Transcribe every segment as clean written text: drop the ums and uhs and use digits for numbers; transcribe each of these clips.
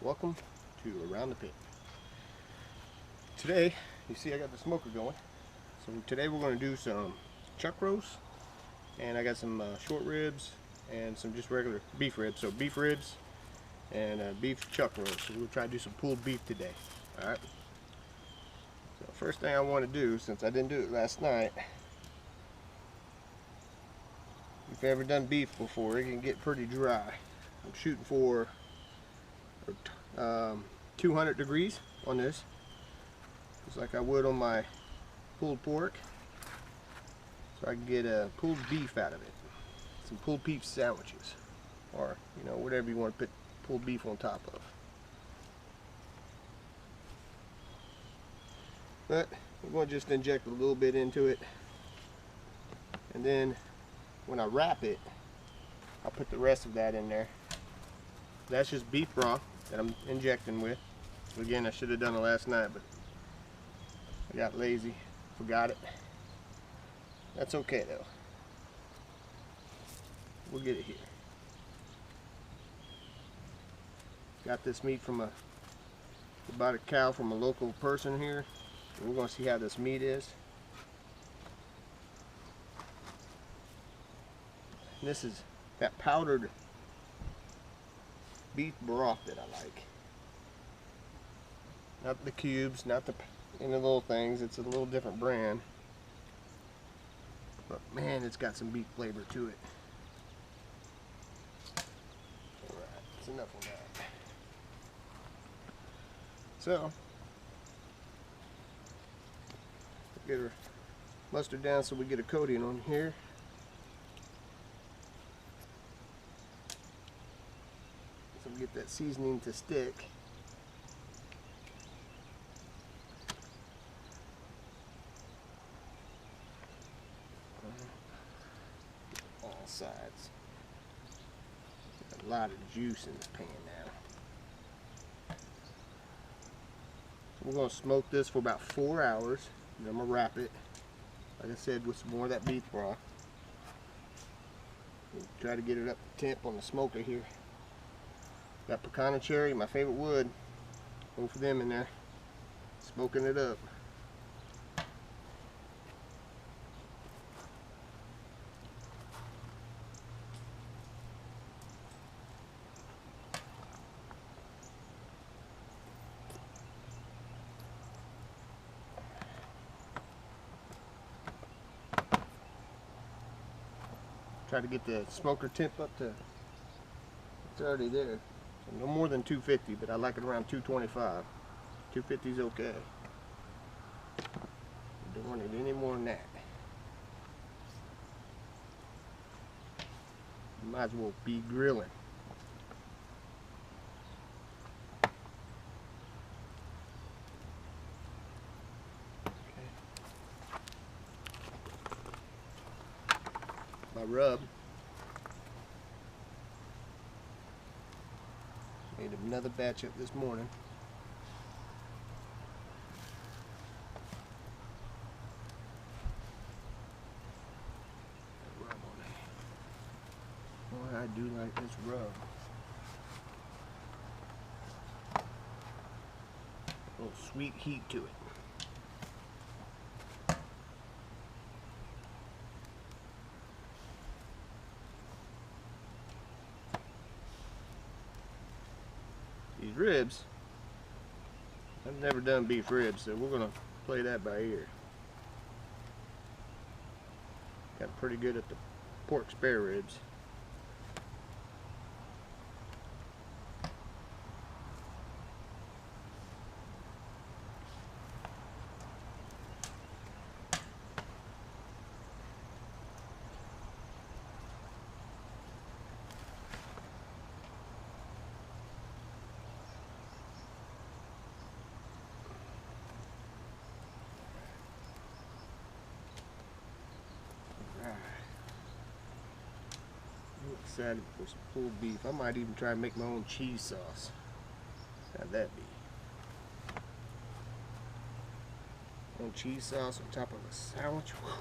Welcome to Around the Pit. Today, you see I got the smoker going. So today we're going to do some chuck roast, and I got some short ribs and some just regular beef ribs. So beef ribs and beef chuck roast. So we'll try to do some pulled beef today. Alright. So first thing I want to do, since I didn't do it last night, if you've ever done beef before, it can get pretty dry. I'm shooting for 200 degrees on this, just like I would on my pulled pork, so I can get a pulled beef out of it. Some pulled beef sandwiches, or whatever you want to put pulled beef on top of. But we're going to just inject a little bit into it, and then when I wrap it, I'll put the rest of that in there. That's just beef broth that I'm injecting with. Again, I should have done it last night, but I got lazy, forgot it. That's okay though. We'll get it here. Got this meat from bought a cow from a local person here. We're going to see how this meat is. This is that powdered beef broth that I like. Not the cubes, not the little things. It's a little different brand. But man, it's got some beef flavor to it. Alright, that's enough of that. So, get our mustard down so we get a coating on here. So we get that seasoning to stick. All sides. Got a lot of juice in this pan now. So we're going to smoke this for about 4 hours. And I'm going to wrap it, like I said, with some more of that beef broth. We'll try to get it up to temp on the smoker here. Got pecan and cherry, my favorite wood. Both of them in there, smoking it up. Try to get the smoker temp up to, it's already there. So no more than 250, but I like it around 225. 250 is okay. Don't want it any more than that. You might as well be grilling. My rub. Made another batch up this morning. Rub on it. Boy, I do like this rub. A little sweet heat to it. These ribs, I've never done beef ribs, so we're going to play that by ear. Got pretty good at the pork spare ribs. Excited for some pulled beef. I might even try to make my own cheese sauce. How'd that be? Own cheese sauce on top of a sandwich. Whew.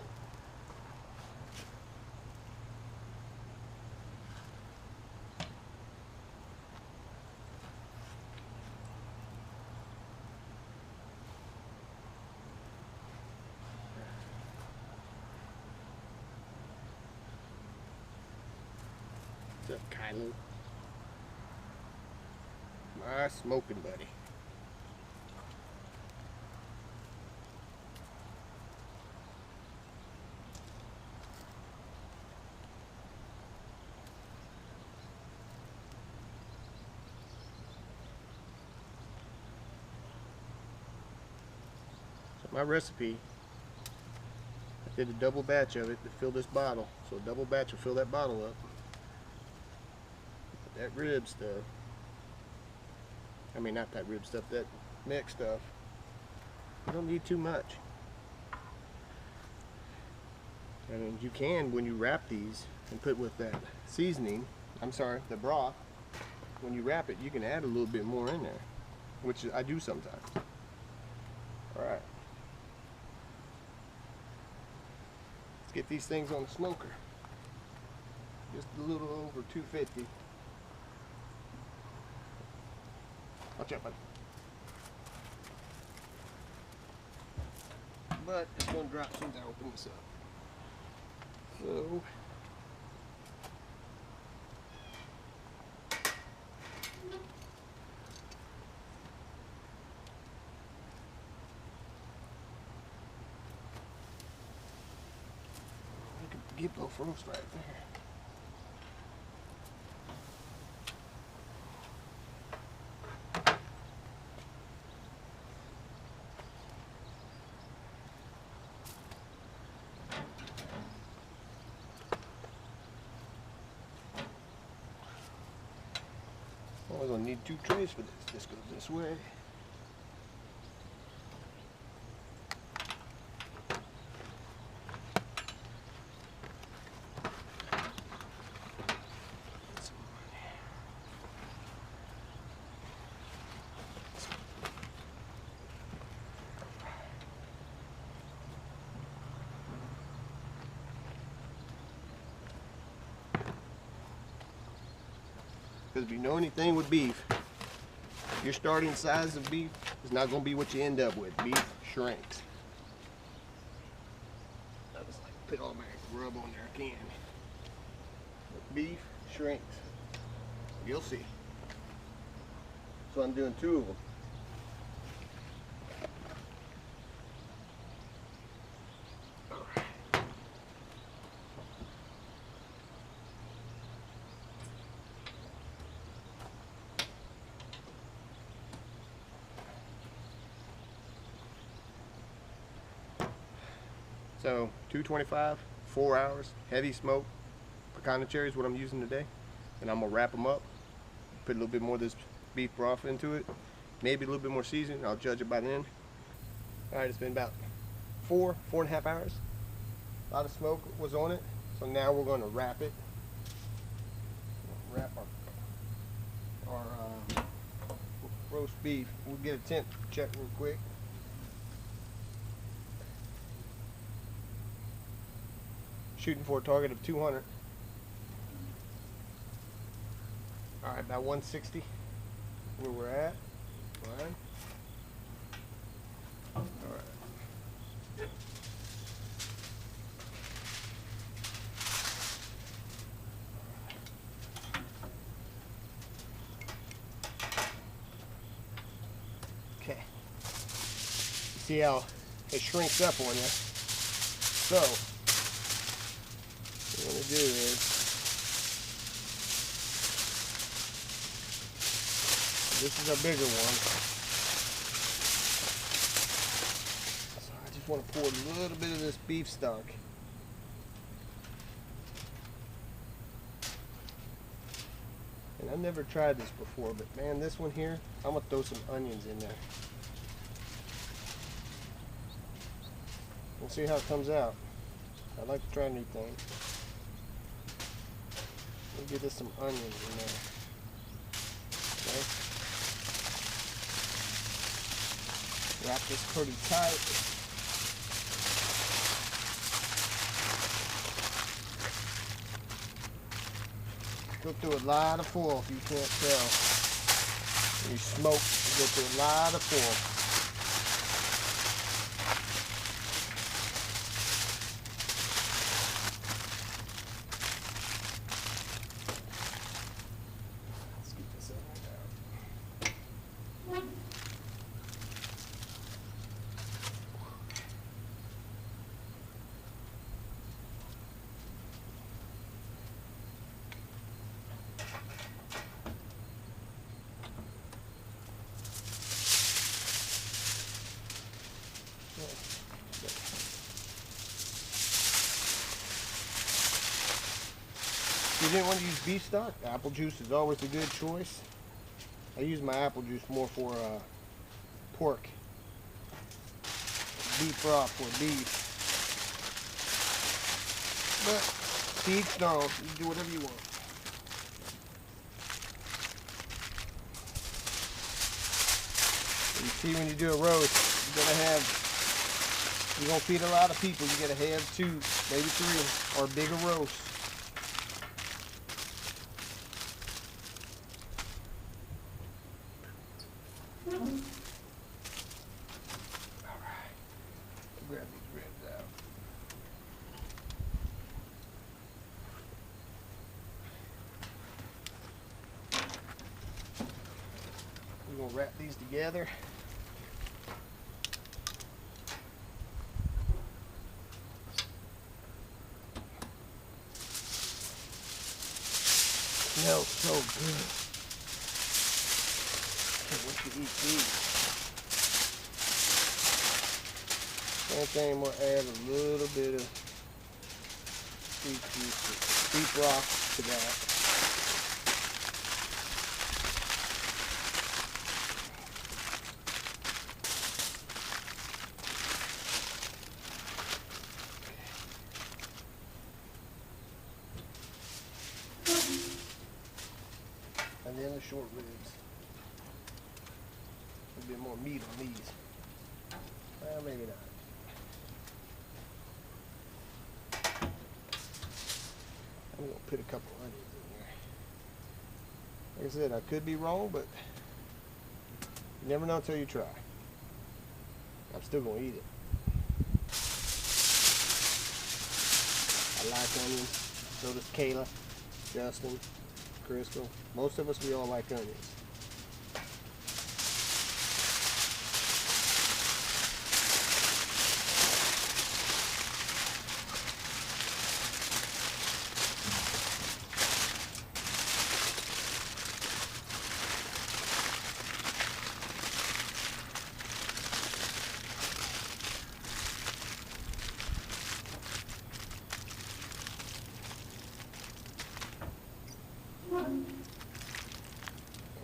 What's up, Kylo? My smoking buddy. So my recipe, I did a double batch of it to fill this bottle. So a double batch will fill that bottle up. But that rib stuff, I mean not that rib stuff, that neck stuff, you don't need too much. I mean, you can, when you wrap these and put with that seasoning, I'm sorry, the broth, when you wrap it, you can add a little bit more in there, which I do sometimes. Alright. Let's get these things on the smoker. Just a little over 250. Watch out, buddy. But it's going to drop as soon as I open this up. So, I could get both roast right there. We're going to need 2 trays for this. This goes this way. Because if you know anything with beef, your starting size of beef is not going to be what you end up with. Beef shrinks. I just like put all my rub on there I can. But beef shrinks. You'll see. So I'm doing 2 of them. So 225, 4 hours, heavy smoke, pecan cherry is what I'm using today. And I'm gonna wrap them up, put a little bit more of this beef broth into it, maybe a little bit more seasoning. I'll judge it by then. All right, it's been about 4.5 hours. A lot of smoke was on it. So now we're gonna wrap it. Wrap our roast beef. We'll get a temp check real quick. Shooting for a target of 200. All right, about 160 where we're at. All right. All right. Okay. See how it shrinks up on you. So, what I'm going to do is, this is a bigger one, so I just want to pour a little bit of this beef stock. And I've never tried this before, but man, this one here, I'm going to throw some onions in there. We'll see how it comes out. I like to try new things. We'll give this some onions in there. Okay. Wrap this pretty tight. Go through a lot of foil if you can't tell. When you smoke, you go through a lot of foil. you didn't want to use beef stock, apple juice is always a good choice. I use my apple juice more for pork, beef broth for beef. But to each their own, you do whatever you want. You see, when you do a roast, you're gonna feed a lot of people. You gotta have 2, maybe 3, or a bigger roast. All right, grab these ribs out. We're gonna wrap these together. Smells so good. Can't wait to eat these. Same thing, we'll add a little bit of beef broth to that. And then the short ribs. A bit more meat on these. Well, maybe not. I'm going to put a couple onions in here. Like I said, I could be wrong, but you never know until you try. I'm still going to eat it. I like onions. So does Kayla, Justin, Crystal. Most of us, we all like onions.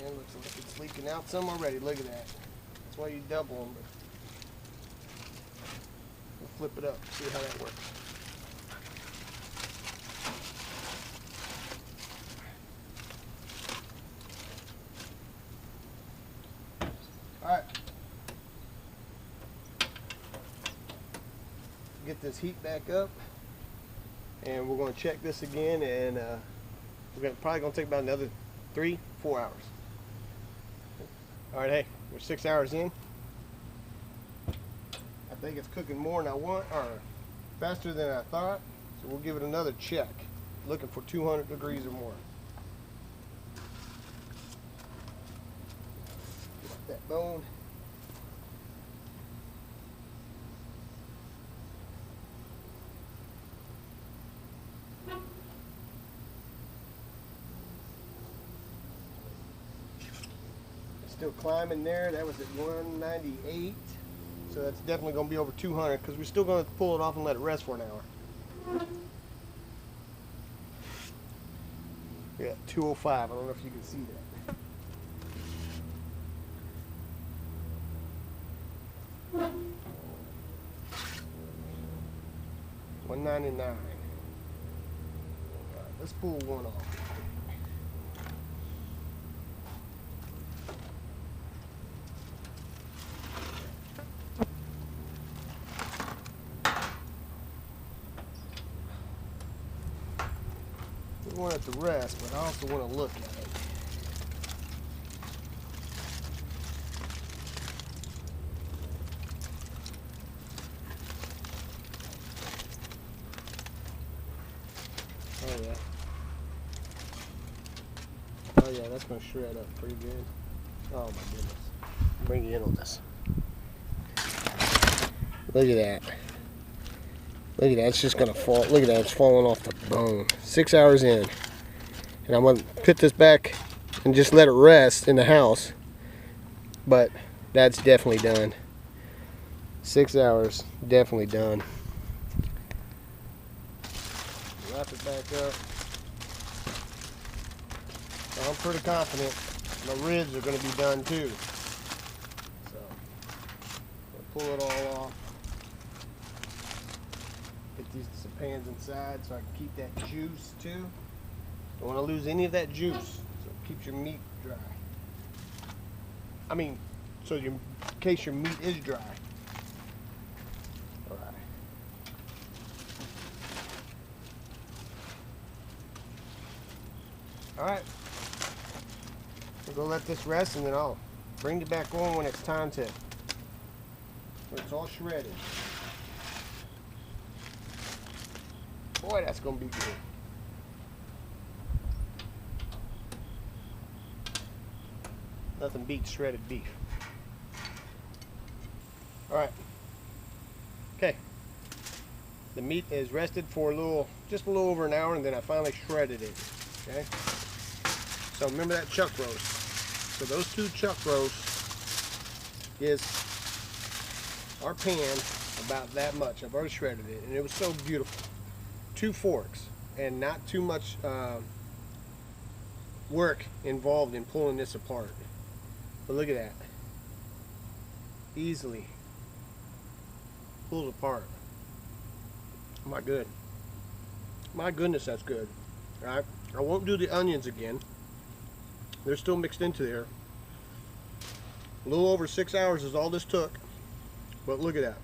And looks like it's leaking out some already. Look at that. That's why you double them. But we'll flip it up, see how that works. Alright. Get this heat back up. And we're going to check this again, and we're probably going to take about another 3-4 hours. All right, hey, we're 6 hours in. I think it's cooking more than I want, or faster than I thought. So we'll give it another check. Looking for 200 degrees or more. Get off that bone. Still climbing there. That was at 198, so that's definitely going to be over 200 because we're still going to pull it off and let it rest for an hour. Yeah, 205. I don't know if you can see that. 199. All right, let's pull one off. We want it to rest, but I also want to look at it. Oh yeah. Oh yeah, that's going to shred up pretty good. Oh my goodness. Bring you in on this. Look at that. Look at that, it's just gonna fall. Look at that, it's falling off the bone. 6 hours in. And I'm gonna put this back and just let it rest in the house. But that's definitely done. 6 hours, definitely done. Wrap it back up. So I'm pretty confident my ribs are going to be done too. So I'll pull it all off. Get these some pans inside so I can keep that juice too. Don't want to lose any of that juice, so it keeps your meat dry. I mean, so in case your meat is dry. All right. All right. We'll go let this rest, and then I'll bring it back on when it's time to, when it's all shredded. Boy, that's gonna be good. Nothing beats shredded beef. All right. Okay. The meat is rested for just a little over an hour, and then I finally shredded it. Okay. So remember that chuck roast. So those 2 chuck roasts is our pan about that much. I've already shredded it, and it was so beautiful. 2 forks, and not too much work involved in pulling this apart. But look at that. Easily pulls apart. My good. My goodness, that's good. All right. I won't do the onions again. They're still mixed into there. A little over 6 hours is all this took. But look at that.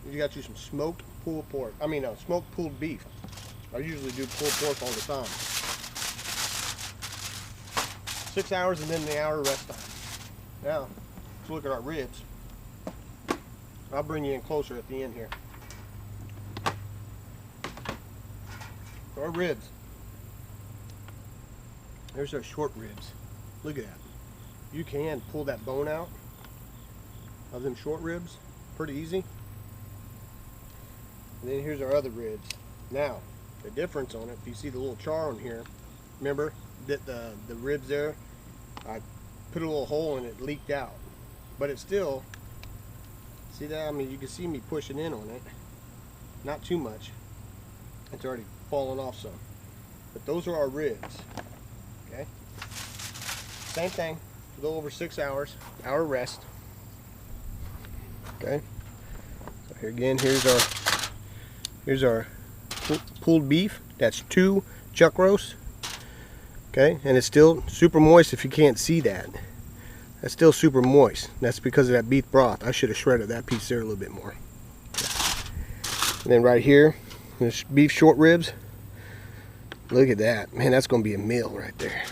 You got you some smoked pulled pork. I mean, smoked pulled beef. I usually do pulled pork all the time. 6 hours and then the hour rest time. Now, let's look at our ribs. I'll bring you in closer at the end here. Our ribs. There's our short ribs. Look at that. You can pull that bone out of them short ribs pretty easy. And then here's our other ribs. Now, the difference on it, if you see the little char on here, remember that the ribs there, I put a little hole and it leaked out. But it's still, see that? I mean, you can see me pushing in on it. Not too much. It's already fallen off some. But those are our ribs. Okay? Same thing, a little over 6 hours, hour rest. Okay? So here again, here's our pulled beef. That's 2 chuck roasts. Okay, and it's still super moist if you can't see that. That's still super moist. That's because of that beef broth. I should have shredded that piece there a little bit more. And then right here, there's beef short ribs. Look at that. Man, that's going to be a meal right there.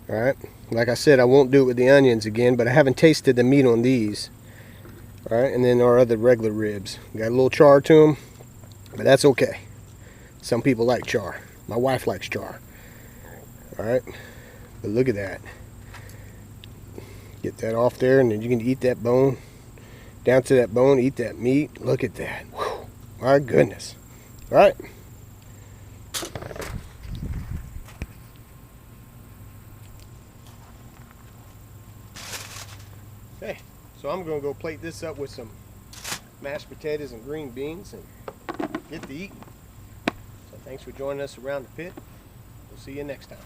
Alright, like I said, I won't do it with the onions again, but I haven't tasted the meat on these. Alright, and then our other regular ribs. Got a little char to them, but that's okay. Some people like char. My wife likes char. Alright, but look at that. Get that off there, and then you can eat that bone. Down to that bone, eat that meat. Look at that. Whew, my goodness. Alright. Okay, so I'm going to go plate this up with some mashed potatoes and green beans and get to eating. So thanks for joining us around the pit. We'll see you next time.